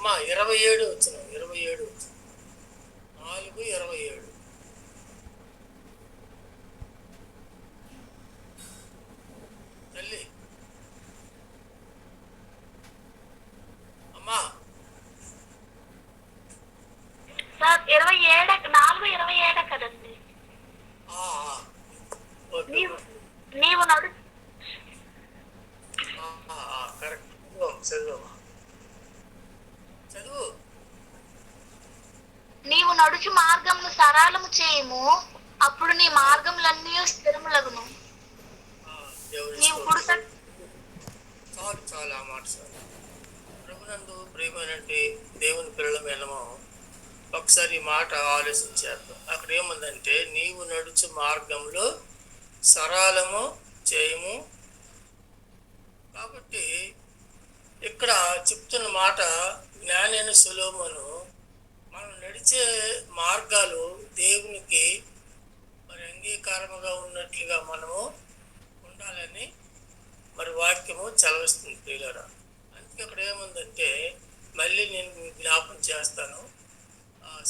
అమ్మ 27 వచ్చిన 27 వచ్చిన 4:27 తల్లి అమ్మా సార్ 27 4:27 కదండి. నీవు నడు కరెక్ట్. చదువు చదువు. నీవు నడుచు మార్గమును సరళము చేయము, అప్పుడు నీ మార్గములన్నీ స్థిరములగును. నీవు చాలు చాలు ఆ మాట చాలు. ప్రభునందు ప్రేమనంటే దేవుని పిల్లల మేనమో ఒకసారి ఈ మాట ఆలోచించేద్దాం. అక్కడ ఏముందంటే నీవు నడుచు మార్గంలో సరళము చేయము. కాబట్టి ఇక్కడ చెప్తున్న మాట జ్ఞానైన సొలొమోను మనం నడిచే మార్గాలు దేవునికి మరి అంగీకారముగా ఉన్నట్లుగా మనము ఉండాలని మరి వాక్యము చలవిస్తుంది ప్రియులారా. అందుకే అక్కడ ఏముందంటే మళ్ళీ నేను జ్ఞాపకం చేస్తాను.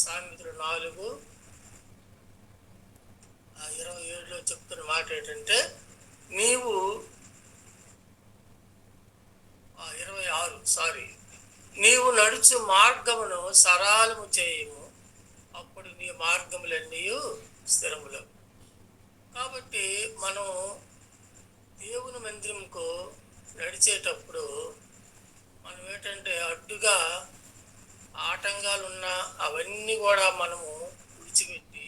సామెతలు 4:27 చెప్తున్న మాట ఏంటంటే నీవు 26 నీవు నడుచు మార్గమును సరళము చేయము, అప్పుడు నీ మార్గములన్నీ స్థిరములు. కాబట్టి మనం దేవుని మందిరంకు నడిచేటప్పుడు మనం ఏంటంటే అడ్డుగా ఆటంకాలున్న అవన్నీ కూడా మనము విడిచిపెట్టి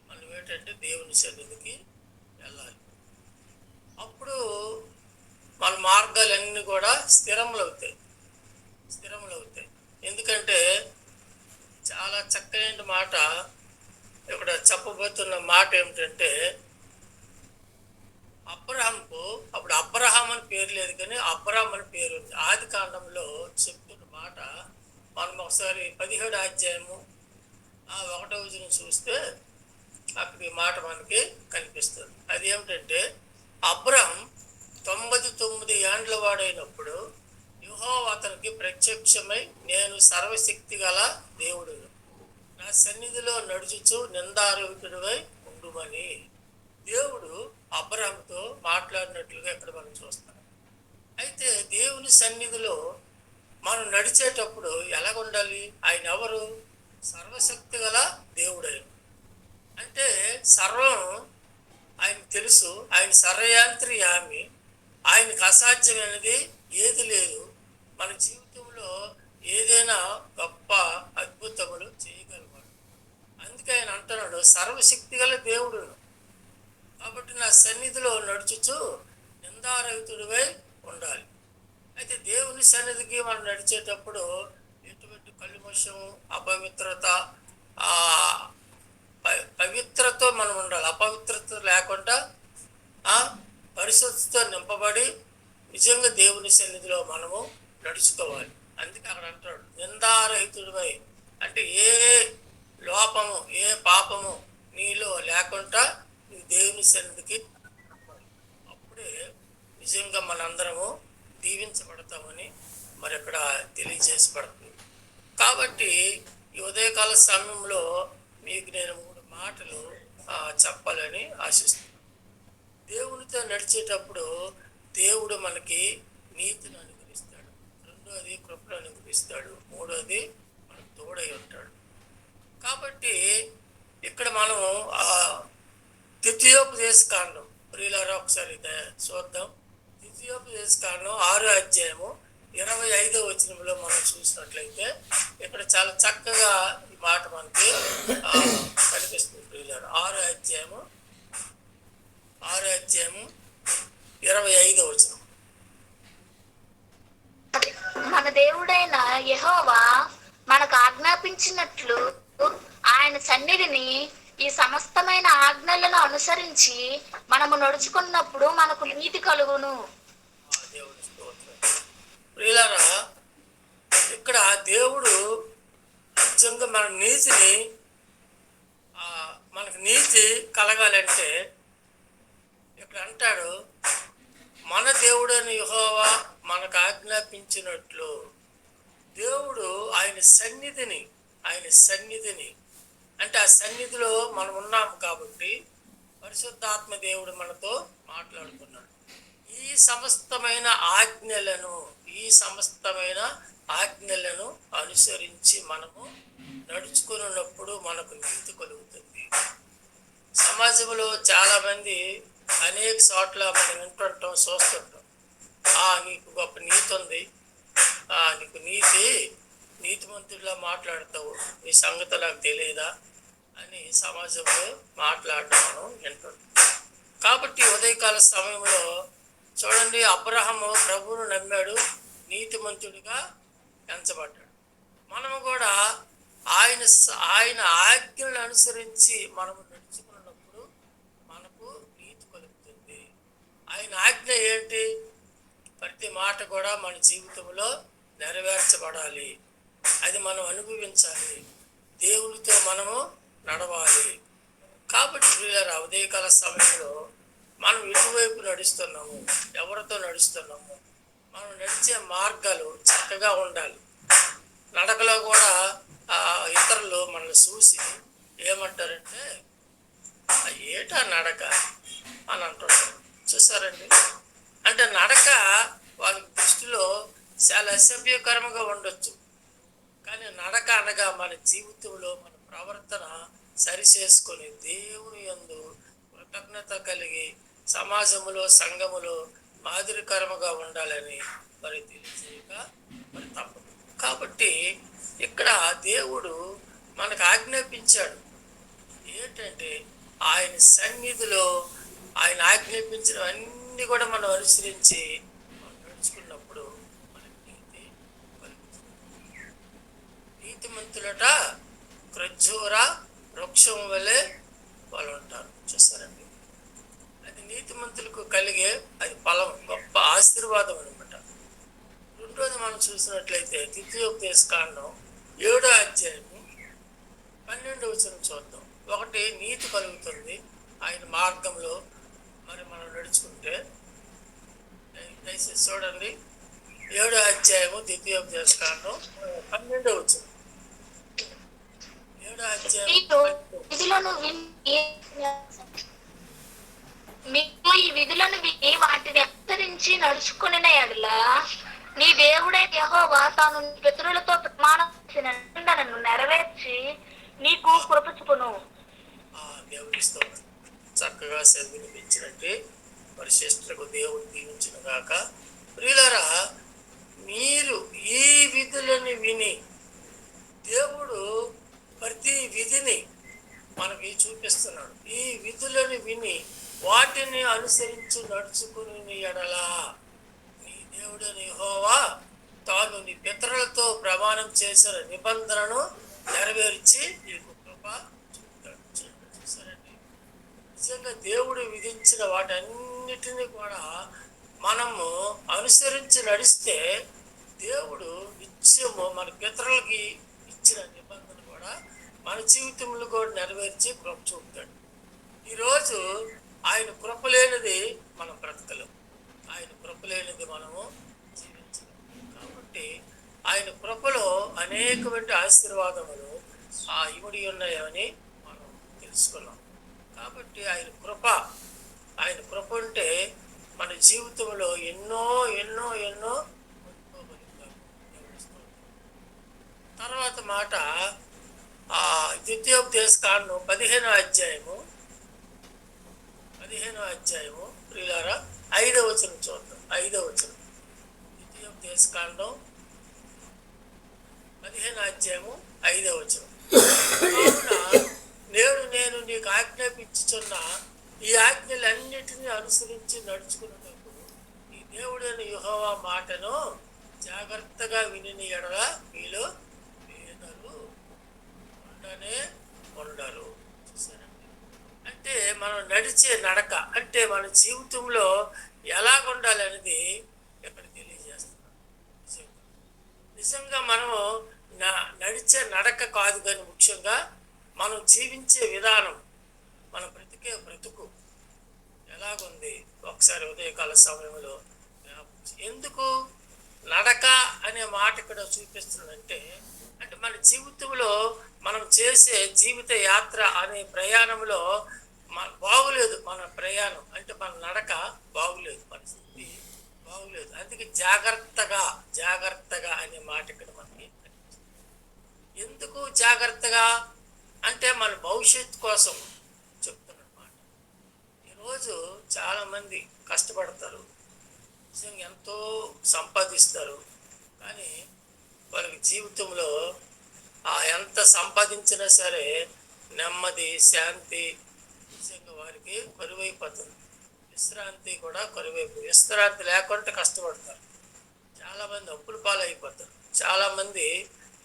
మనం ఏంటంటే దేవుని సన్నిధికి వెళ్ళాలి. అప్పుడు మన మార్గాలన్నీ కూడా స్థిరములు అవుతాయి. ఎందుకంటే చాలా చక్కని మాట ఇక్కడ చెప్పబోతున్న మాట ఏమిటంటే అబ్రహాంకు అప్పుడు అబ్రహాం అని పేరు లేదు, కానీ అబ్రహాం అని పేరు ఉంది. ఆది కాండంలో చెప్తున్న మాట మనం ఒకసారి 17వ అధ్యాయము 1వ వచనం చూస్తే అక్కడ ఈ మాట మనకి కనిపిస్తుంది. అది ఏమిటంటే అబ్రహాం 99 ఏండ్ల వాడైనప్పుడు యెహోవా అతనికి ప్రత్యక్షమై నేను సర్వశక్తి గల దేవుడును, నా సన్నిధిలో నడుచుచు నిందారహితుడివై ఉండుమని దేవుడు అబ్రహాంతో మాట్లాడినట్లుగా ఇక్కడ మనం చూస్తాం. అయితే దేవుని సన్నిధిలో మనం నడిచేటప్పుడు ఎలాగ ఉండాలి? ఆయన ఎవరు? సర్వశక్తి గల దేవుడైన, అంటే సర్వం ఆయన తెలుసు. ఆయన సర్వయాంత్రియామి, ఆయనకు అసాధ్యమైనది ఏది లేదు. మన జీవితంలో ఏదైనా గొప్ప అద్భుతములు చేయగలవాడు. అందుకే ఆయన అంటున్నాడు సర్వశక్తి గల దేవుడును, కాబట్టి నా సన్నిధిలో నడుచుచు నిందారహితుడివై ఉండాలి. అయితే దేవుని సన్నిధికి మనం నడిచేటప్పుడు ఎటువంటి కల్మషం, అపవిత్రత, పవిత్రతో మనం ఉండాలి. అపవిత్రత లేకుండా పరిశుద్ధితో నింపబడి నిజంగా దేవుని సన్నిధిలో మనము నడుచుకోవాలి. అందుకే అక్కడ అంటాడు నిందారహితుడివై, అంటే ఏ లోపము ఏ పాపము నీలో లేకుండా నీ దేవుని సన్నిధికి అప్పుడే నిజంగా మనందరము దీవించబడతామని మరి అక్కడ తెలియజేసి పడుతుంది. కాబట్టి ఈ ఉదయకాల సమయంలో మీకు నేను 3 మాటలు చెప్పాలని ఆశిస్తున్నాను. దేవునితో నడిచేటప్పుడు దేవుడు మనకి నీతిని అనుగ్రహిస్తాడు, రెండోది కృపను అనుగ్రహిస్తాడు, మూడోది మనకు తోడై ఉంటాడు. కాబట్టి ఇక్కడ మనం ద్వితీయోపదేశ కాండం ప్రియులారా ఒకసారి చూద్దాం. ద్వితీయోపదేశ కాండం 6వ అధ్యాయము 25వ వచనంలో మనం చూసినట్లయితే ఇక్కడ చాలా చక్కగా ఈ మాట మనకి కనిపిస్తుంది ప్రియులారా. 6వ అధ్యాయము 25వ వచనం. మన దేవుడైన యెహోవా మనకు ఆజ్ఞాపించినట్లు ఆయన సన్నిధిని ఈ సమస్తమైన ఆజ్ఞలను అనుసరించి మనము నడుచుకున్నప్పుడు మనకు నీతి కలుగును. ప్రియులారా, ఇక్కడ దేవుడు నిజంగా మన నీతిని మనకు నీతి కలగాలంటే ఇక్కడ అంటాడు మన దేవుడైన యెహోవా మనకు ఆజ్ఞాపించినట్లు. దేవుడు ఆయన సన్నిధిని అంటే ఆ సన్నిధిలో మనం ఉన్నాము కాబట్టి పరిశుద్ధాత్మ దేవుడు మనతో మాట్లాడుతున్నాడు. ఈ సమస్తమైన ఆజ్ఞలను అనుసరించి మనము నడుచుకున్నప్పుడు మనకు నీతి కలుగుతుంది. సమాజంలో చాలా మంది అనేక చోట్ల మనం వింటుంటాం, చూస్తుంటాం. నీకు గొప్ప నీతి ఉంది, నీకు నీతిమంతుడిలా మాట్లాడతావు, నీ సంగతి నాకు తెలియదా అని సమాజంలో మాట్లాడడం మనం వింటుంటాం. కాబట్టి ఉదయకాల సమయంలో చూడండి, అబ్రహాము ప్రభువును నమ్మాడు, నీతిమంతుడిగా ఎంచబడ్డాడు. మనము కూడా ఆయన ఆజ్ఞలను అనుసరించి మనము నడుచుకున్నప్పుడు మనకు నీతి కలుగుతుంది. ఆయన ఆజ్ఞ ఏంటి? ప్రతి మాట కూడా మన జీవితంలో నెరవేర్చబడాలి, అది మనం అనుభవించాలి, దేవునితో మనము నడవాలి. కాబట్టి ఉదయకాల సమయంలో మనం ఎటువైపు నడుస్తున్నాము, ఎవరితో నడుస్తున్నాము, మనం నడిచే మార్గాలు చక్కగా ఉండాలి. నడకలో కూడా ఇతరులు మనల్ని చూసి ఏమంటారంటే ఏటా నడక అని అంటుంటారు. చూసారండి, అంటే నడక వాళ్ళ దృష్టిలో చాలా అసభ్యకరంగా ఉండొచ్చు. కానీ నడక అనగా మన జీవితంలో మన ప్రవర్తన సరిచేసుకొని దేవుని యందు కృతజ్ఞత కలిగి సమాజంలో సంఘములో మాదిరికరముగా ఉండాలని మరి తెలియజేయక మరి తప్పదు. కాబట్టి ఇక్కడ దేవుడు మనకు ఆజ్ఞాపించాడు ఏంటంటే ఆయన సన్నిధిలో ఆయన ఆజ్ఞాపించినవన్నీ కూడా మనం అనుసరించి నడుచుకున్నప్పుడు మనకి నీతి కలుగుతుంది. నీతిమంతులట ఖర్జూర వృక్షం వలె వాళ్ళు ఉంటారు. చూస్తారండి, అది నీతిమంతులకు కలిగే అది ఫలం, గొప్ప ఆశీర్వాదం అనమాట. రెండోది మనం చూసినట్లయితే ద్వితీయోపదేశకాండం 7వ అధ్యాయము 12వ వచనం చూద్దాం. ఒకటి, నీతి కలుగుతుంది ఆయన మార్గంలో మరి మనం నడుచుకుంటే. దయచేసి చూడండి, 7వ అధ్యాయము ద్వితీయోపదేశకాండం 12వ వచనం. 7వ అధ్యాయం మీకు ఈ విధులను విని వాటిని అనుసరించి నడుచుకుని ఎడల నీ దేవుడైన యెహోవా తాను నీ పితరులతో ప్రమాణం చేసిన నిబంధనను నెరవేర్చి నీకు కృప చూపును. దేవుడిస్తూ చక్కగా వినిపించినట్టే మరి శ్రేష్ఠకు దేవుడు దీవించిన గాక. ప్రియులారా, మీరు ఈ విధులను విని, దేవుడు ప్రతి విధిని మనకి చూపిస్తున్నాడు. ఈ విధులను విని వాటిని అనుసరించి నడుచుకుని ఎడలా నీ దేవుడైన యెహోవా తాను నీ పితరులతో ప్రమాణం చేసిన నిబంధనను నెరవేర్చి నీకు కృప చూపుతాడు. సరేండి, నిజంగా దేవుడు విధించిన వాటన్నిటినీ కూడా మనము అనుసరించి నడిస్తే దేవుడు నిత్యము మన పితరులకి ఇచ్చిన నిబంధన కూడా మన జీవితంలో కూడా నెరవేర్చి కృప చూపుతాడు. ఈరోజు ఆయన కృప లేనిది మనం బ్రతకలేం, ఆయన కృప లేనిది మనము జీవించలేం. కాబట్టి ఆయన కృపలో అనేకమైన ఆశీర్వాదములు ఇమిడి ఉన్నాయని మనం తెలుసుకున్నాం. కాబట్టి ఆయన కృప ఉంటే మన జీవితంలో ఎన్నో ఎన్నో ఎన్నో తర్వాత మాట ద్వితీయోపదేశకాండం 15వ అధ్యాయము ప్రియులారా 5వ వచనం చూద్దాం. 5వ వచనం, ద్వితీయోపదేశకాండం 15వ అధ్యాయము 5వ వచనం. కావున నేను నీకు ఆజ్ఞాపించుచున్న ఈ ఆజ్ఞలన్నిటినీ అనుసరించి నడుచుకున్నప్పుడు ఈ దేవుడైన యెహోవా మాటను జాగ్రత్తగా విని ఎడల మీలో పేదలు ఉండరు. చూసారండి, అంటే మనం నడిచే నడక అంటే మన జీవితంలో ఎలాగ ఉండాలి అనేది ఇక్కడ తెలియజేస్తున్నాం. నిజంగా మనము నడిచే నడక కాదు, కానీ ముఖ్యంగా మనం జీవించే విధానం, మన బ్రతుకు ఎలాగుంది ఒకసారి ఉదయకాల సమయంలో ఎందుకు నడక అనే మాట ఇక్కడ చూపిస్తుందంటే, అంటే మన జీవితంలో మనం చేసే జీవిత యాత్ర అనే ప్రయాణంలో బాగులేదు. మన ప్రయాణం అంటే మన నడక బాగులేదు, మన స్థితి బాగులేదు. అందుకే జాగ్రత్తగా జాగ్రత్తగా అనే మాట ఇక్కడ మనకి కనిపిస్తుంది. ఎందుకు జాగ్రత్తగా అంటే మన భవిష్యత్తు కోసం చెప్తున్నమాట. ఈరోజు చాలామంది కష్టపడతారు, నిజంగా ఎంతో సంపాదిస్తారు, కానీ వాళ్ళకి జీవితంలో ఎంత సంపాదించినా సరే నెమ్మది శాంతి నిజంగా వారికి కరువైపోతుంది. విశ్రాంతి కూడా కరువైపోతుంది. విశ్రాంతి లేకుండా కష్టపడతారు. చాలామంది అప్పుల పాలు అయిపోతారు. చాలామంది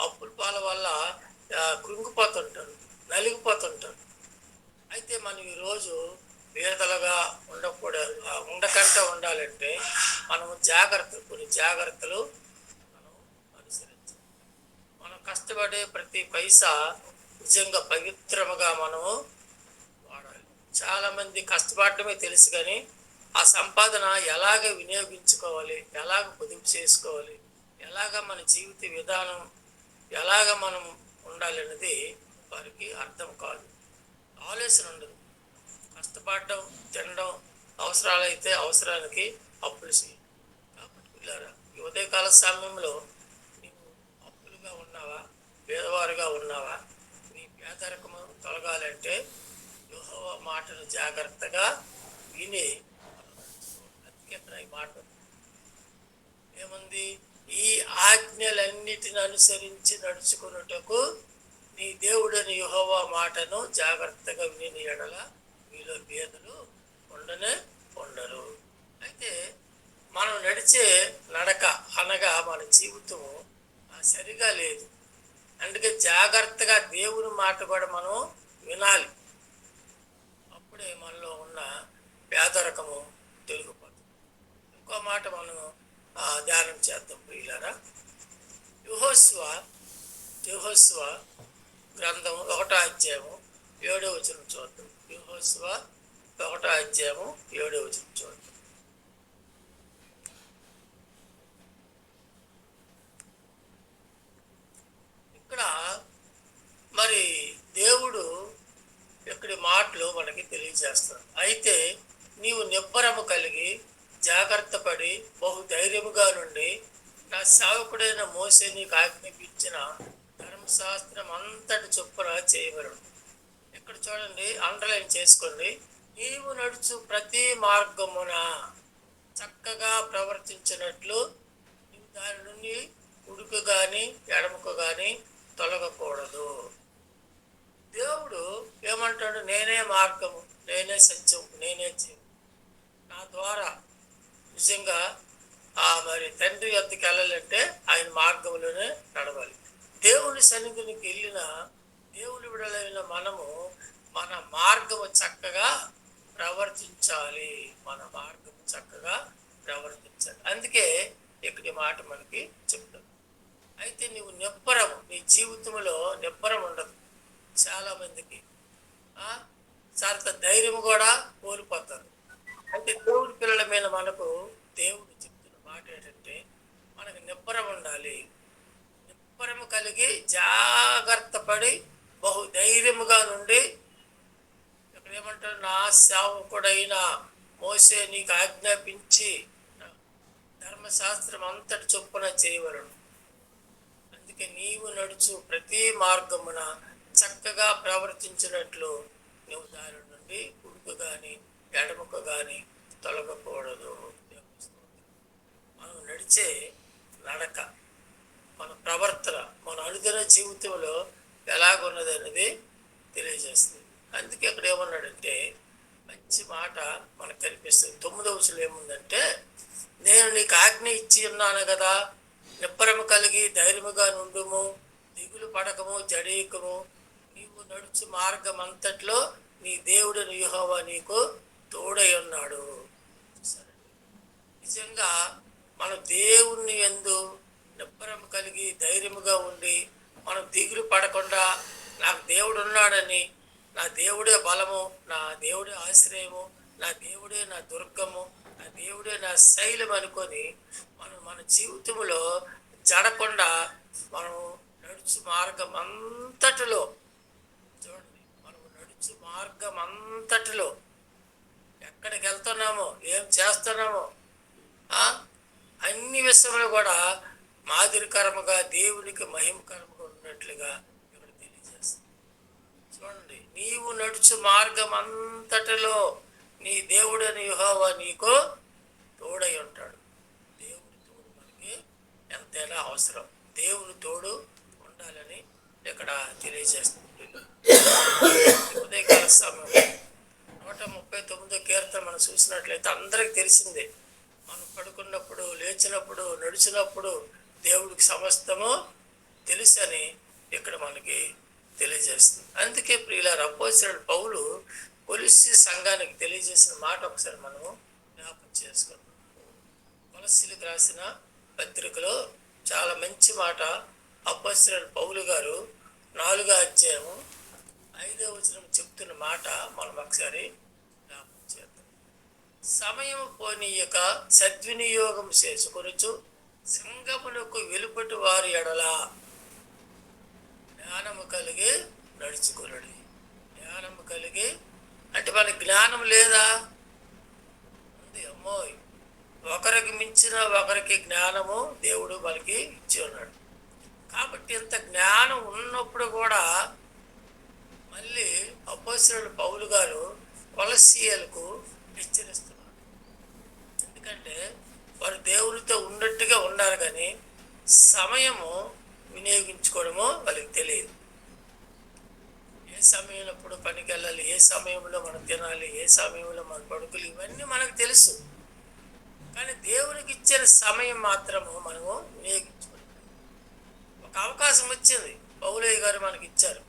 అప్పుల పాల వల్ల కృంగిపోతుంటారు, నలిగిపోతుంటారు. అయితే మనం ఈరోజు పేదలుగా ఉండకుండా ఉండాలంటే మనము కొన్ని జాగ్రత్తలు మనం అనుసరించాలి. మనం కష్టపడే ప్రతి పైసా నిజంగా పవిత్రముగా మనము వాడాలి. చాలామంది కష్టపడటమే తెలుసు, కానీ ఆ సంపాదన ఎలాగ వినియోగించుకోవాలి, ఎలాగ పొదుపు చేసుకోవాలి, ఎలాగ మన జీవిత విధానం ఎలాగ మనం ఉండాలన్నది వారికి అర్థం కాదు, ఆలోచన ఉండదు. కష్టపడడం, తినడం, అవసరాలైతే అవసరానికి అప్పులు చేయాలి. కాబట్టి పిల్లారా, ఈ ఉదయకాల సమయంలో నీవు అప్పులుగా ఉన్నావా, పేదవారుగా ఉన్నావా? నీ పేదరికము తొలగాలంటే యెహోవా మాటను జాగ్రత్తగా విని అందుకే ఈ మాట ఏముంది? ఈ ఆజ్ఞలన్నిటిని అనుసరించి నడుచుకున్నటకు నీ దేవుడని యెహోవా మాటను జాగ్రత్తగా విని ఎడల మీలో భేదలు ఉండరు. అయితే మనం నడిచే నడక అనగా మన జీవితము సరిగా లేదు. అందుకే జాగ్రత్తగా దేవుని మాట కూడా మనం వినాలి. అప్పుడే మనలో ఉన్న పేదరికము తొలగిపోతుంది. ఇంకో మాట మనం ధ్యానం చేద్దాం ప్రియులారా. యెహోషువ గ్రంథం 1వ అధ్యాయము 7వ వచనం చూద్దాం. యెహోషువ 1వ అధ్యాయము 7వ వచనం చూద్దాం. ఇక్కడ మరి దేవుడు ఇక్కడి మాటలు మనకి తెలియజేస్తాడు. అయితే నీవు నిబ్బరము కలిగి జాగ్రత్త పడి బహుధైర్యముగా నుండి నా సేవకుడైన మోసే నీకు ఆజ్ఞాపించిన ధర్మశాస్త్రం అంతటి చొప్పున చేయబడు. ఇక్కడ చూడండి, అండర్లైన్ చేసుకోండి. నీవు నడుచు ప్రతి మార్గమున చక్కగా ప్రవర్తించినట్లు నీవు దాని నుండి కుడుకు కానీ ఎడమకు కానీ తొలగకూడదు. దేవుడు ఏమంటాడు? నేనే మార్గము, నేనే సత్యం, నేనే జీవం. నా ద్వారా నిజంగా మరి తండ్రి వద్దకు వెళ్ళాలంటే ఆయన మార్గంలోనే నడవాలి. దేవుని సన్నిధికి వెళ్ళిన దేవుని విడలైన మనము మన మార్గము చక్కగా ప్రవర్తించాలి. అందుకే ఇక్కడి మాట మనకి చెప్తాడు. అయితే నీవు నిబ్బరము, నీ జీవితంలో నిబ్బరం ఉండదు. చాలా మందికి చాలా ధైర్యం కూడా కోల్పోతారు. అయితే దేవుడి పిల్లల మీద మనకు దేవుడు చెప్తున్న మాట ఏంటంటే మనకు నిబ్బరం ఉండాలి. నిబ్బరము కలిగి జాగ్రత్త పడి బహుధైర్యముగా నుండి ఇక్కడ ఏమంటారు? నా సేవకుడైన మోసే నీకు ఆజ్ఞాపించి ధర్మశాస్త్రం అంతటి చొప్పున చేయవలను. అందుకే నీవు నడుచు ప్రతి మార్గమున చక్కగా ప్రవర్తించినట్లు నువ్వు దాని నుండి కుడుకు కానీ ఎడమకు కానీ తొలగకూడదు. మనం నడిచే నడక, మన ప్రవర్తన, మన అనుదిన జీవితంలో ఎలాగున్నది అనేది తెలియజేస్తుంది. అందుకే అక్కడ ఏమన్నాడంటే మంచి మాట మనకు కనిపిస్తుంది. 9వ వచనం ఏముందంటే, నేను నీకు ఆజ్ఞ ఇచ్చి ఉన్నాను కదా, నిబ్బరము కలిగి ధైర్యముగా నుండుము, దిగులు పడకము, జడీకము, నీవు నడుచు మార్గం అంతట్లో నీ దేవుడు యెహోవా నీకు తోడై ఉన్నాడు. నిజంగా మన దేవుణ్ణి యందు నిబ్బరం కలిగి ధైర్యముగా ఉండి మనం దిగులు పడకుండా నాకు దేవుడు ఉన్నాడని, నా దేవుడే బలము, నా దేవుడే ఆశ్రయము, నా దేవుడే నా దుర్గము ఆ దేవుడే నా శైలం అనుకొని మనం మన జీవితంలో జడకుండా మనం నడుచు మార్గం అంతటిలో, చూడండి, మనం నడుచు మార్గం అంతటిలో ఎక్కడికి వెళ్తున్నామో, ఏం చేస్తున్నామో, అన్ని విషయంలో కూడా మాదిరికరముగా దేవునికి మహిమకరముగా ఉన్నట్లుగా ఇక్కడ తెలియజేస్తుంది. చూడండి, నీవు నడుచు మార్గం అంతటిలో నీ దేవుడని యెహోవా నీకు తోడై ఉంటాడు. దేవుని తోడు మనకి ఎంతైనా అవసరం. దేవుని తోడు ఉండాలని ఇక్కడ తెలియజేస్తుంది. ఉదయకాల సమయం 139వ కీర్తన మనం చూసినట్లయితే అందరికి తెలిసిందే. మనం పడుకున్నప్పుడు, లేచినప్పుడు, నడిచినప్పుడు దేవుడికి సమస్తము తెలుసని ఇక్కడ మనకి తెలియజేస్తుంది. అందుకే ప్రియులారా, అపోస్తలుడైన పౌలు కొలస్సీ సంఘానికి తెలియజేసిన మాట ఒకసారి మనం జ్ఞాపకం చేసుకుందాం. కొలస్సీలకు రాసిన పత్రికలో చాలా మంచి మాట అపోస్తలుడైన పౌలు గారు 4వ అధ్యాయము 5వ వచనం చెప్తున్న మాట మనం ఒకసారి జ్ఞాపకం చేద్దాం. సమయము పోనీయక సద్వినియోగం చేసుకొనుచు సంగమునకు వెలుపటి వారి ఎడల జ్ఞానము కలిగి నడుచుకునడి. జ్ఞానము కలిగి అంటే మనకి జ్ఞానం లేదా? ఉంది. అమ్మోయ్, ఒకరికి మించిన ఒకరికి జ్ఞానము దేవుడు మనకి ఇచ్చి ఉన్నాడు. కాబట్టి ఇంత జ్ఞానం ఉన్నప్పుడు కూడా మళ్ళీ అపోస్తలుడైన పౌలు గారు కొలస్సీయులకు హెచ్చరిస్తున్నారు. ఎందుకంటే వారు దేవునితో ఉన్నట్టుగా ఉన్నారు, కానీ సమయము వినియోగించుకోవడము వాళ్ళకి తెలియదు. ఏ సమయంలో పనికి వెళ్ళాలి, ఏ సమయంలో మనం తినాలి, ఏ సమయంలో మన పడుకులు, ఇవన్నీ మనకు తెలుసు. కానీ దేవునికి ఇచ్చిన సమయం మాత్రము మనము వినియోగించుకోవాలి. ఒక అవకాశం వచ్చింది, పౌలయ్య గారు మనకి ఇచ్చారు,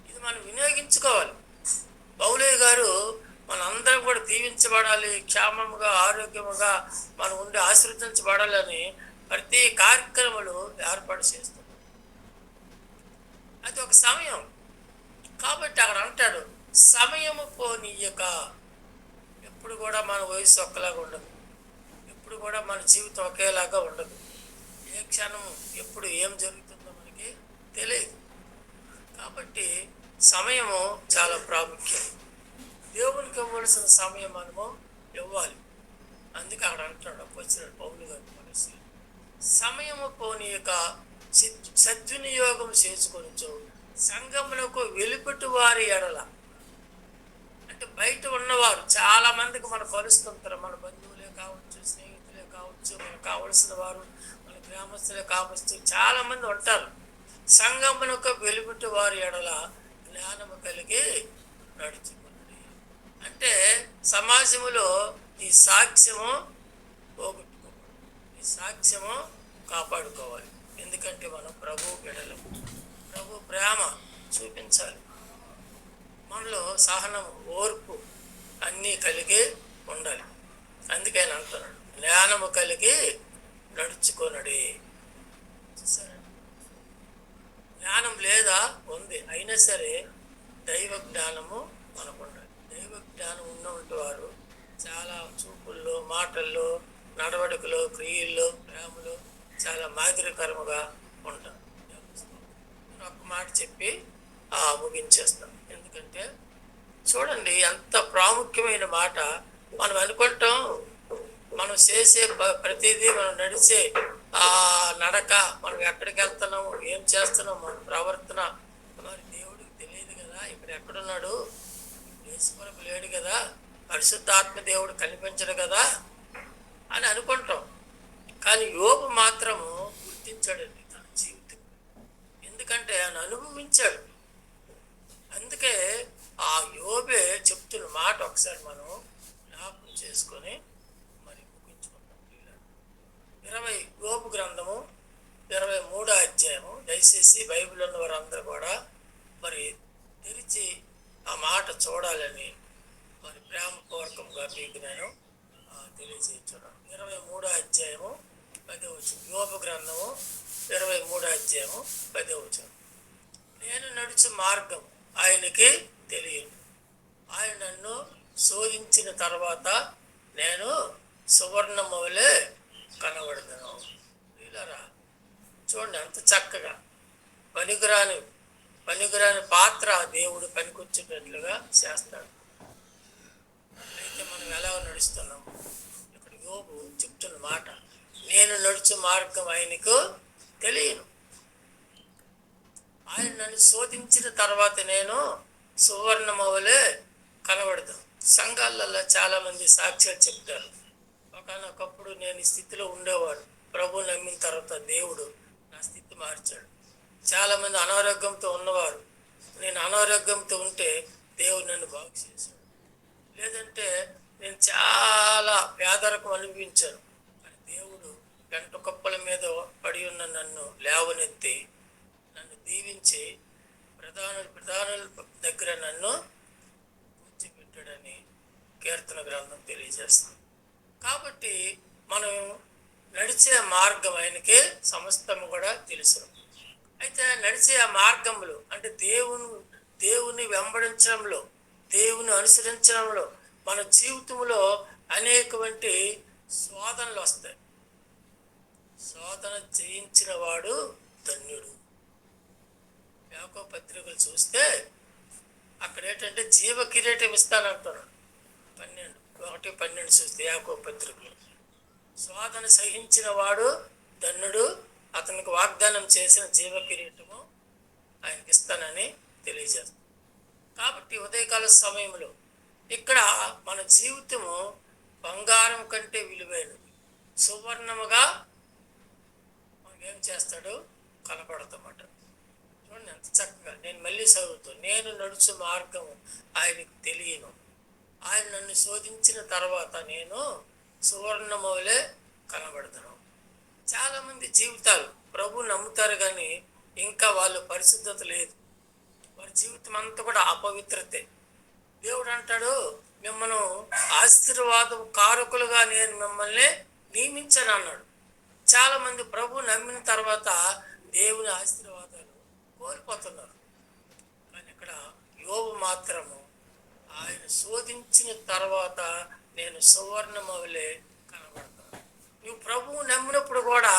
ఇది మనం వినియోగించుకోవాలి. పౌలయ్య గారు మనందరం కూడా దీవించబడాలి, క్షేమముగా ఆరోగ్యముగా మనం ఉండి ఆశీర్వదించబడాలని ప్రతి కార్యక్రమాలు ఏర్పాటు చేస్తాం. అది ఒక సమయం. కాబట్టి అక్కడ అంటాడు, సమయము పోనీయక. ఎప్పుడు కూడా మన వయసు ఒక్కలాగా ఉండదు, ఎప్పుడు కూడా మన జీవితం ఒకేలాగా ఉండదు. ఏ క్షణం ఎప్పుడు ఏం జరుగుతుందో మనకి తెలియదు. కాబట్టి సమయము చాలా ప్రాముఖ్యం. దేవునికి ఇవ్వాల్సిన సమయం మనము ఇవ్వాలి. అందుకే అక్కడ అంటాడు అపోస్తలుడైన పౌలు గారు కలిసి, సమయము పోనీయక సద్వినియోగం చేసుకొనుచు సంఘమునకు వెలుపటి వారి ఎడల. అంటే బయట ఉన్నవారు చాలా మందికి మనం కలుస్తుంటారు. మన బంధువులే కావచ్చు, స్నేహితులే కావచ్చు, మనకు కావలసిన వారు, మన గ్రామస్తులే కావచ్చు, చాలా మంది ఉంటారు. సంఘమునకు వెలుపటి వారి ఎడల జ్ఞానము కలిగి నడుచుకున్నది. అంటే సమాజంలో ఈ సాక్ష్యము పోగొట్టుకోవాలి, ఈ సాక్ష్యము కాపాడుకోవాలి. ఎందుకంటే మనం ప్రభు బిడ్డలు, ప్రభు ప్రేమ చూపించాలి. మనలో సహనం, ఓర్పు అన్నీ కలిగి ఉండాలి. అందుకని అంటున్నాడు, జ్ఞానము కలిగి నడుచుకొనడి. జ్ఞానం లేదా? ఉంది. అయినా సరే దైవ జ్ఞానము మనకు ఉండాలి. దైవ జ్ఞానం ఉన్నటువంటి వారు చాలా చూపుల్లో, మాటల్లో, నడవడికలో, క్రియల్లో, ప్రేమలో చాలా మాదిరికరముగా ఉంటారు. ఒక మాట చెప్పి ముగించేస్తాం. ఎందుకంటే చూడండి, ఎంత ప్రాముఖ్యమైన మాట. మనం అనుకుంటాం మనం చేసే ప్రతిదీ, మనం నడిచే నడక, మనం ఎక్కడికి వెళ్తున్నాము, ఏం చేస్తున్నాం, మన ప్రవర్తన మరి దేవుడికి తెలియదు కదా. ఇప్పుడు ఎక్కడున్నాడు, యేసుప్రభు లేడు కదా, పరిశుద్ధాత్మ దేవుడు కనిపించడు కదా అని అనుకుంటాం. కానీ యోబు మాత్రము గుర్తించాడండి తన జీవితం. ఎందుకంటే ఆయన అనుభవించాడు. అందుకే ఆ యోబే చెప్తున్న మాట ఒకసారి మనం జ్ఞాపకం చేసుకొని మరి ముగించుకుంటాం. 20 యోబు గ్రంథము 23వ అధ్యాయము. దయచేసి బైబిల్ ఉన్న వారందరూ కూడా మరి తెరిచి ఆ మాట చూడాలని మరి ప్రేమపూర్వకంగా మీకు నేను తెలియజేస్తున్నాను. 23వ అధ్యాయము 10వ వచనం. యోబు గ్రంథము 23వ అధ్యాయము 10వ వచనం. నేను నడుచు మార్గం ఆయనకి తెలియదు, ఆయన నన్ను శోధించిన తర్వాత నేను సువర్ణము వలె కనబడదును. వీళ్ళరా చూడండి అంత చక్కగా పనికిరాని పనికిరాని పాత్ర దేవుడు పనికొచ్చేటట్లుగా చేస్తాడు. అయితే మనం ఎలా నడుస్తున్నాం? ఇక్కడ యోబు చెప్తున్న మాట, నేను నడుచు మార్గం ఆయనకు తెలియను. ఆయన నన్ను శోధించిన తర్వాత నేను సువర్ణమవలే కనబడతాను. సంఘాలలో చాలామంది సాక్ష్యాలు చెప్తారు, ఒకనొకప్పుడు నేను ఈ స్థితిలో ఉండేవాడు, ప్రభు నమ్మిన తర్వాత దేవుడు నా స్థితి మార్చాడు. చాలామంది అనారోగ్యంతో ఉన్నవారు, నేను అనారోగ్యంతో ఉంటే దేవుడు నన్ను బాగు చేశాడు. లేదంటే నేను చాలా పేదరికం అనిపించాను, కానీ దేవుడు గంట కప్పల మీద పడి ఉన్న నన్ను లేవనెత్తి నన్ను దీవించి ప్రధానుల దగ్గర నన్ను కూర్చోబెట్టాడని కీర్తన గ్రంథం తెలియజేస్తుంది. కాబట్టి మనం నడిచే మార్గం ఆయనకి సమస్తము కూడా తెలుసు. అయితే నడిచే ఆ మార్గంలో అంటే దేవుని వెంబడించడంలో, దేవుని అనుసరించడంలో మన జీవితంలో అనేకవంటి శోధనలు వస్తాయి. శోధన జయించిన వాడు ధన్యుడు. యాకోబు పత్రికలు చూస్తే అక్కడ ఏంటంటే జీవ కిరీటం ఇస్తానంటున్నాడు. 1:12 చూస్తే యాకోబు పత్రికలు, శోధన సహించిన వాడు ధన్యుడు, అతనికి వాగ్దానం చేసిన జీవ కిరీటము ఆయనకి ఇస్తానని తెలియజేస్తాం. కాబట్టి ఉదయకాల సమయంలో ఇక్కడ మన జీవితము బంగారం కంటే విలువైనది, సువర్ణముగా మనకేం చేస్తాడు కనపడతామట. చూడండి ఎంత చక్కగా. నేను మళ్ళీ చదువుతూ, నేను నడుచు మార్గము ఆయనకు తెలియను, ఆయన నన్ను శోధించిన తర్వాత నేను సువర్ణమవలే కనబడతాను. చాలామంది జీవితాలు ప్రభు నమ్ముతారు కానీ ఇంకా వాళ్ళ పరిశుద్ధత లేదు, వారి జీవితం అంతా కూడా అపవిత్రతే. దేవుడు అంటాడు, మిమ్మల్ని ఆశీర్వాదం కారకులుగా నేను మిమ్మల్ని నియమించాను అన్నాడు. చాలామంది ప్రభు నమ్మిన తర్వాత దేవుని ఆశీర్వాదాలు కోల్పోతున్నారు. కానీ ఇక్కడ యోబు మాత్రము ఆయన శోధించిన తర్వాత నేను సువర్ణమవలే కనబడతాను. నువ్వు ప్రభువు నమ్మినప్పుడు కూడా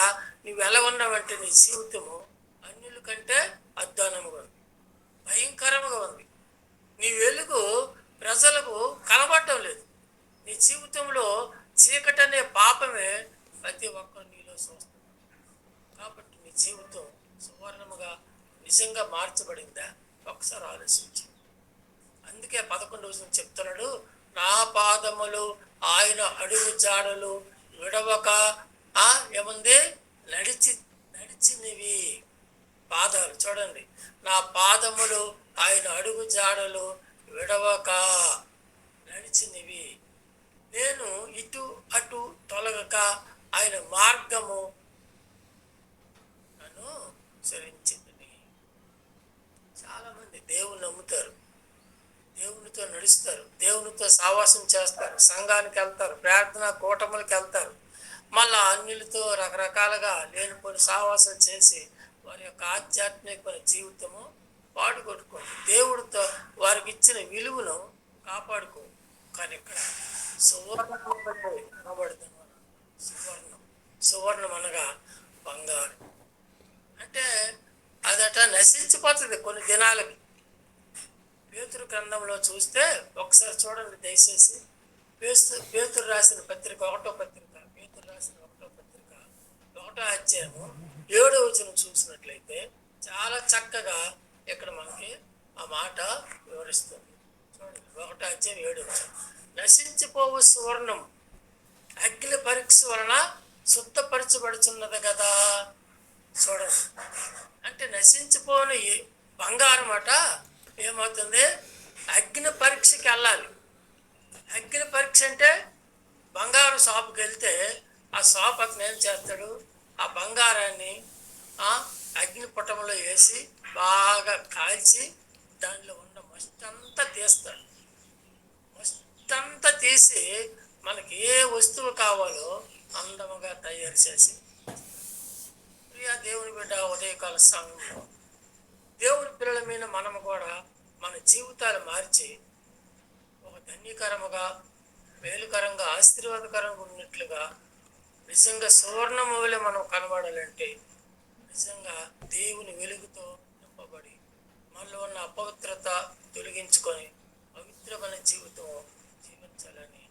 నువ్వు ఎలా ఉన్నావంటే నీ జీవితము అన్యుల కంటే అధ్వానముగా ఉంది, భయంకరంగా ఉంది. నీ వెలుగు ప్రజలకు కనబడటం లేదు. నీ జీవితంలో చీకటి అనే పాపమే ప్రతి ఒక్కరు నీలో చూస్తుంది. కాబట్టి నీ జీవితం సువర్ణముగా నిజంగా మార్చబడిందా ఒకసారి ఆలోచించు. అందుకే 11వ చెప్తున్నాడు, నా పాదములు ఆయన అడుగు జాడలు విడవక ఏముంది నడిచినవి పాదాలు. చూడండి, నా పాదములు ఆయన అడుగు జాడలు విడవక నడిచినవి, నేను ఇటు అటు తొలగక ఆయన మార్గము నన్ను సరించిందని. చాలామంది దేవుని నమ్ముతారు, దేవునితో నడుస్తారు, దేవునితో సావాసం చేస్తారు, సంఘానికి వెళ్తారు, ప్రార్థన కూటములకు వెళ్తారు, మళ్ళా అన్యులతో రకరకాలుగా లేనిపోని సావాసం చేసి వారి యొక్క ఆధ్యాత్మిక జీవితము పాడుకొట్టుకోండి. దేవుడితో వారికి ఇచ్చిన విలువను కాపాడుకో. కానీ ఇక్కడ సువర్ణం కనబడుతుంది. సువర్ణం అనగా బంగారం. అంటే అదట నశించిపోతుంది కొన్ని దినాలకి. పేతురు గ్రంథంలో చూస్తే ఒకసారి చూడండి దయచేసి. పేతురు రాసిన పత్రిక 1వ పత్రిక, పేతురు రాసిన 1వ పత్రిక 1వ అధ్యాయము 7వ వచనం చూసినట్లయితే చాలా చక్కగా ఇక్కడ మనకి ఆ మాట వివరిస్తుంది. చూడండి 1వ అధ్యాయం 7వ వచనం, నశించిపోవు సువర్ణం అగ్ని పరీక్ష వలన శుద్ధపరచబడుచున్నది కదా. చూడండి, అంటే నశించిపోని బంగారం అట ఏమవుతుంది, అగ్ని పరీక్షకి వెళ్ళాలి. అగ్ని పరీక్ష అంటే బంగారం షాపుకి వెళ్తే ఆ షాప్ అతను ఏం చేస్తాడు, ఆ బంగారాన్ని అగ్ని పుటంలో వేసి బాగా కాల్చి దానిలో ఉన్న మస్తంతా తీస్తాడు. మస్తంతా తీసి మనకి ఏ వస్తువు కావాలో అందముగా తయారు చేసి, ప్రియా దేవుని బిడ్డ ఉదయకాల సమయంలో దేవుని పిల్లల మీద మనము కూడా మన జీవితాలు మార్చి ఒక ధన్యకరముగా మేలుకరంగా ఆశీర్వాదకరంగా ఉన్నట్లుగా నిజంగా సువర్ణము వలె మనం కనబడాలంటే నిజంగా దేవుని వెలుగుతో నింపబడి మనలో ఉన్న అపవిత్రత తొలగించుకొని పవిత్రమైన జీవితం జీవించాలని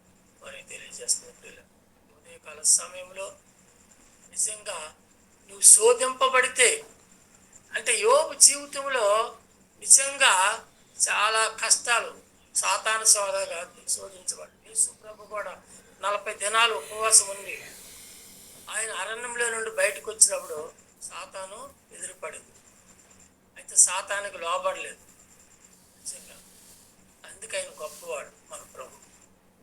మరి తెలియజేస్తున్నట్టు ఉదయకాల సమయంలో నిజంగా నువ్వు శోధింపబడితే అంటే యోబు జీవితంలో నిజంగా చాలా కష్టాలు సాతాను సోదగా శోధించబడి యేసుప్రభు కూడా 40 దినాలు ఉపవాసం ఉండి ఆయన అరణ్యంలో నుండి బయటకు వచ్చినప్పుడు సాతాను ఎదురుపడింది. అయితే సాతానికి లోబడలేదు నిజంగా. అందుకే ఆయన గొప్పవాడు మన ప్రభు.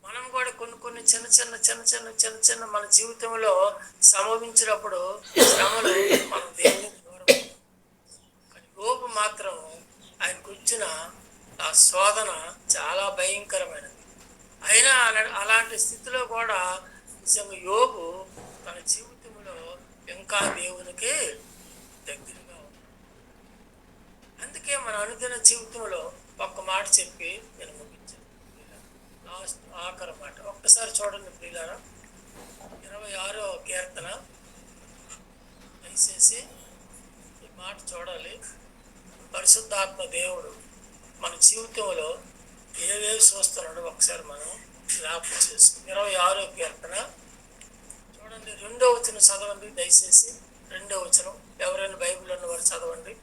మనం కూడా కొన్ని చిన్న చిన్న మన జీవితంలో సంభవించినప్పుడు శ్రమలు మనం దేవునికి దూరం. కానీ యోబు మాత్రం ఆయనకు వచ్చిన ఆ శోధన చాలా భయంకరమైనది. అయినా అలాంటి స్థితిలో కూడా నిజంగా యోబు తన జీవితంలో ఇంకా దేవునికి దగ్గరగా ఉంది. అందుకే మన అనుదిన జీవితంలో ఒక్క మాట చెప్పి నేను ముగించాను. లాస్ట్ ఆఖరి మాట ఒక్కసారి చూడండి ప్రియులారా, 26వ కీర్తన. దయచేసి ఈ మాట చూడాలి. పరిశుద్ధాత్మ దేవుడు మన జీవితంలో ఏవేవి చూస్తున్నాడో ఒకసారి మనం జ్ఞాపకం చేసుకుని 26వ కీర్తన చూడండి, 2వ వచనం చదవండి దయచేసి. 2వ వచనం ఎవరైనా బైబిల్ ఉన్నవారు చదవండి.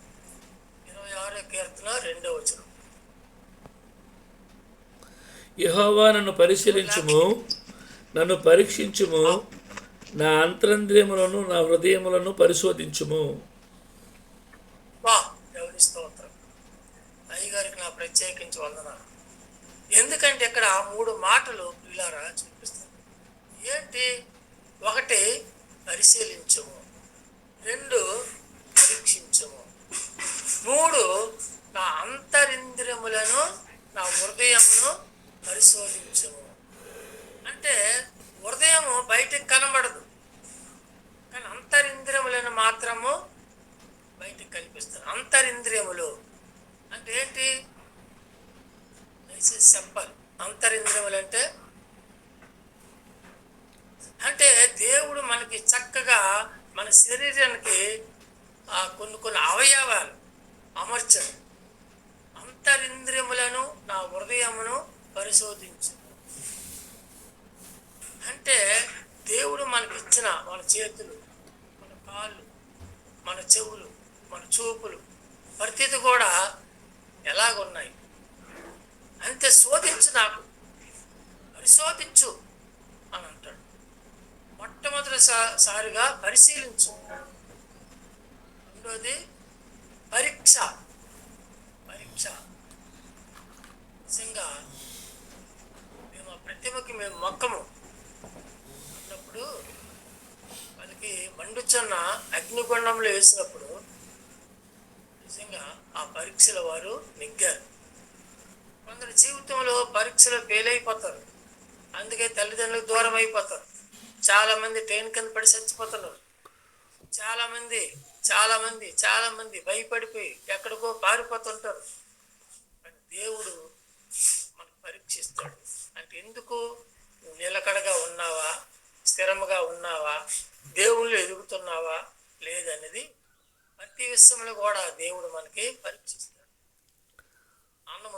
26వ కీర్తన 2వ వచనం. యెహోవా నన్ను పరిశీలించుము, నన్ను పరీక్షించుము, నా అంతరంద్రియములను నా హృదయములను పరిశోధించుము. వా దేవుని స్తోత్రం. అయ్యగారికి నా ప్రత్యేకించి వందనాలు. ఎందుకంటే ఇక్కడ 3 మాటలు పిల్లారా చూపిస్తారు. ఏంటి? 1 పరిశీలించము, 2 పరీక్షించము, 3 నా అంతరింద్రియములను నా హృదయమును పరిశోధించము. అంటే హృదయము బయటికి కనబడదు, కానీ అంతరింద్రియములను మాత్రము బయటికి కనిపిస్తారు. అంతరింద్రియములు అంటే ఏంటి? దయచేసి చెప్పాలి. అంతరింద్రియములు అంటే దేవుడు మనకి చక్కగా మన శరీరానికి కొన్ని అవయవాలు అమర్చాడు. అంతరింద్రియములను నా హృదయమును పరిశోధించు అంటే దేవుడు మనకి ఇచ్చిన మన చేతులు, మన కాళ్ళు, మన చెవులు, మన చూపులు ప్రతిది కూడా ఎలాగున్నాయి అంతే శోధించు, నాకు పరిశోధించు అని అంటాడు. మొట్టమొదటిసారిగా పరిశీలించు. రెండోది పరీక్ష. నిజంగా మేము ఆ ప్రతిమకి మేము మొక్కము అన్నప్పుడు వాళ్ళకి మండుచున్న అగ్నిగుండంలో వేసినప్పుడు నిజంగా ఆ పరీక్షల వారు నెగ్గారు. కొందరు జీవితంలో పరీక్షలు ఫెయిల్ అయిపోతారు, అందుకే తల్లిదండ్రులకు దూరం అయిపోతారు. చాలామంది ట్రైన్ కింద పడి చచ్చిపోతున్నారు. చాలామంది భయపడిపోయి ఎక్కడికో పారిపోతుంటారు. కానీ దేవుడు మనకు పరీక్షిస్తాడు. అంటే ఎందుకు? నువ్వు నిలకడగా ఉన్నావా, స్థిరముగా ఉన్నావా, దేవుళ్ళు ఎదుగుతున్నావా లేదనేది ప్రతి విషయంలో కూడా దేవుడు మనకి పరీక్షిస్తాడు. అన్నం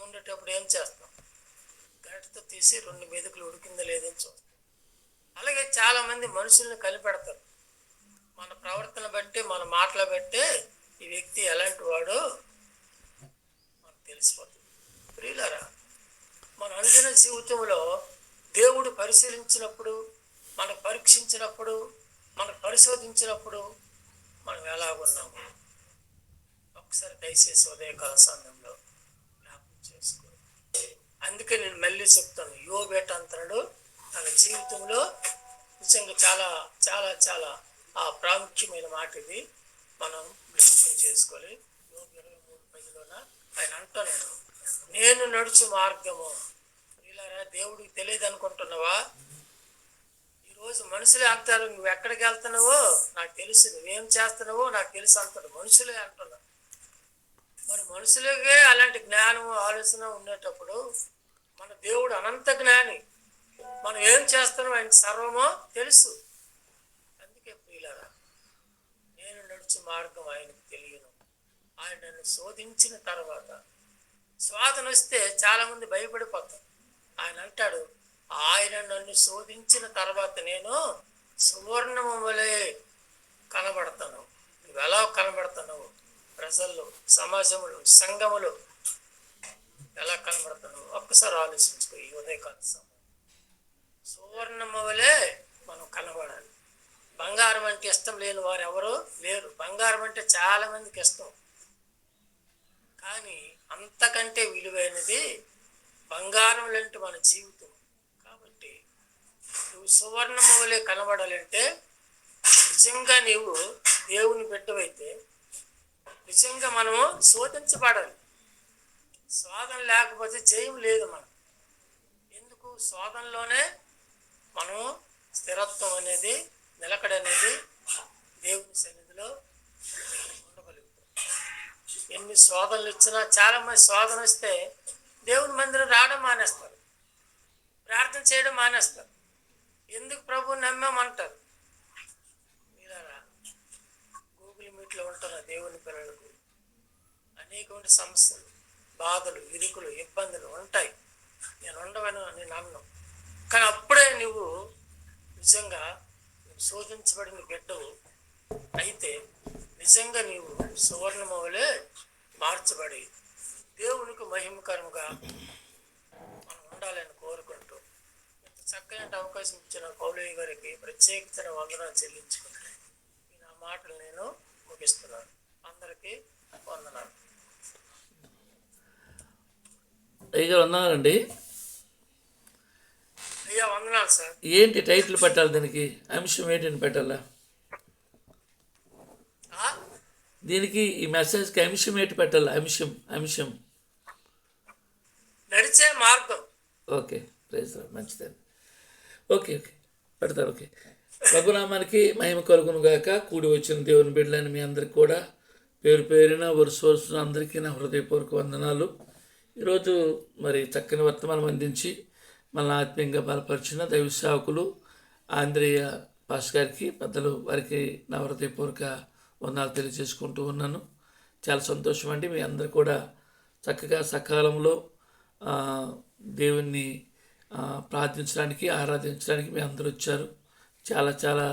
వండేటప్పుడు ఏం చేస్తాం? గరిటతో తీసి 2 మెతుకులు ఉడికిందా లేదని చూస్తాం. అలాగే చాలామంది మనుషుల్ని కలిపెడతారు. మన ప్రవర్తన బట్టి, మన మాటల బట్టే ఈ వ్యక్తి ఎలాంటి వాడో మనకు తెలిసిపోతుంది. ప్రియులారా, మన అనుదిన జీవితంలో దేవుడు పరిశీలించినప్పుడు, మనకు పరీక్షించినప్పుడు, మనకు పరిశోధించినప్పుడు మనం ఎలాగున్నాము ఒకసారి దయచేసి ఉదయకాల సమయంలో జ్ఞాపకం చేసుకో. అందుకే నేను మళ్ళీ చెప్తాను, యోబేట అంతనుడు తన జీవితంలో నిజంగా చాలా చాలా చాలా ప్రాముఖ్యమైన మాట ఇది. మనం జ్ఞాపకం చేసుకోవాలి. యోబు 23:10లోన ఆయన అంటున్నాడు, నేను నడుచు మార్గము. ఇలారా దేవుడికి తెలియదు అనుకుంటున్నావా? ఈరోజు మనుషులే అంటారు, నువ్వు ఎక్కడికి వెళ్తున్నావో నాకు తెలుసు, నువ్వేం చేస్తున్నావో నాకు తెలుసు అంటాడు. మనుషులే అంటున్నారు. మరి మనుషులకే అలాంటి జ్ఞానం ఆలోచన ఉండేటప్పుడు మన దేవుడు అనంత జ్ఞాని. మనం ఏం చేస్తున్నాం ఆయన సర్వమో తెలుసు. అందుకే ప్రియులారా, నేను నడుచు మార్గం ఆయనకు తెలియను. ఆయన నన్ను శోధించిన తర్వాత, శోధన వస్తే చాలామంది భయపడిపోతారు. ఆయన అంటాడు, ఆయన నన్ను శోధించిన తర్వాత నేను సువర్ణము వలె కనబడతాను. నువ్వు ఎలా కనబడుతున్నావు? ప్రజల్లో, సమాజంలో, సంఘములో ఎలా కనబడుతున్నావు ఒక్కసారి ఆలోచించుకో. ఈ ఉదయకాల సమయం సువర్ణము వలె మనం కనబడాలి. బంగారం అంటే ఇష్టం లేని వారు ఎవరు లేరు. బంగారం అంటే చాలా మందికి ఇష్టం, కానీ అంతకంటే విలువైనది బంగారం లాంటి మన జీవితం. కాబట్టి నువ్వు సువర్ణము వలె కనబడాలంటే, నిజంగా నీవు దేవుని బిడ్డవైతే నిజంగా మనము శోధించబడాలి. శోధన లేకపోతే జయం లేదు మనం. ఎందుకు? శోధనలోనే మనము స్థిరత్వం అనేది, నిలకడ అనేది దేవుని సన్నిధిలో ఉండగలుగుతాం. ఎన్ని శోధనలు ఇచ్చినా, చాలామంది శోధన వస్తే దేవుని మందిరం రావడం మానేస్తారు, ప్రార్థన చేయడం మానేస్తారు. ఎందుకు? ప్రభువుని నమ్మామంటారు. మీరారా, గూగుల్ మీట్లో ఉంటున్న దేవుని పిల్లలకు అనేకమైన సమస్యలు, బాధలు, ఇరుకులు, ఇబ్బందులు ఉంటాయి. నేను ఉండవను నేను అన్ను. కానీ అప్పుడే నువ్వు నిజంగా శోధించబడిన బిడ్డవు అయితే నిజంగా నీవు సువర్ణము వలె మార్చబడి దేవునికి మహిమకరముగా మనం ఉండాలని కోరుకుంటూ, ఇంత చక్కని అవకాశం ఇచ్చిన పౌలయ్య గారికి ప్రత్యేకించిన వందనాలు చెల్లించుకుంటాను. నా మాటలు నేను ముగిస్తున్నాను. అందరికీ వందనాలు. అయ్యగారు వందనాలండి. అయ్యా వందనాలు సార్. ఏంటి టైటిల్ పెట్టాలి దీనికి? అంశం ఏంటని పెట్టాలా? దీనికి ఈ మెసేజ్కి అంశం ఏంటి పెట్టాలా? అంశం నడిచే మార్గం. Okay, praise Lord. మంచిదండి. ఓకే పెడతారు. ఓకే, ప్రభునామానికి మహిమ కలుగును గాక. కూడి వచ్చిన దేవుని బిడ్డలని మీ అందరికి కూడా పేరు పేరున వరుస అందరికీ నా హృదయపూర్వక వందనాలు. ఈరోజు మరి చక్కని వర్తమానం అందించి మనల్ని ఆత్మీయంగా బలపరిచిన దైవ సేవకులు ఆంధ్రేయ పాస్ గారికి, పెద్దలు వారికి నా హృదయపూర్వక వందనాలు తెలియజేసుకుంటూ ఉన్నాను. చాలా సంతోషం అండి. మీ అందరు కూడా చక్కగా సకాలంలో దేవుణ్ణి ప్రార్థించడానికి, ఆరాధించడానికి మీ అందరూ వచ్చారు. చాలా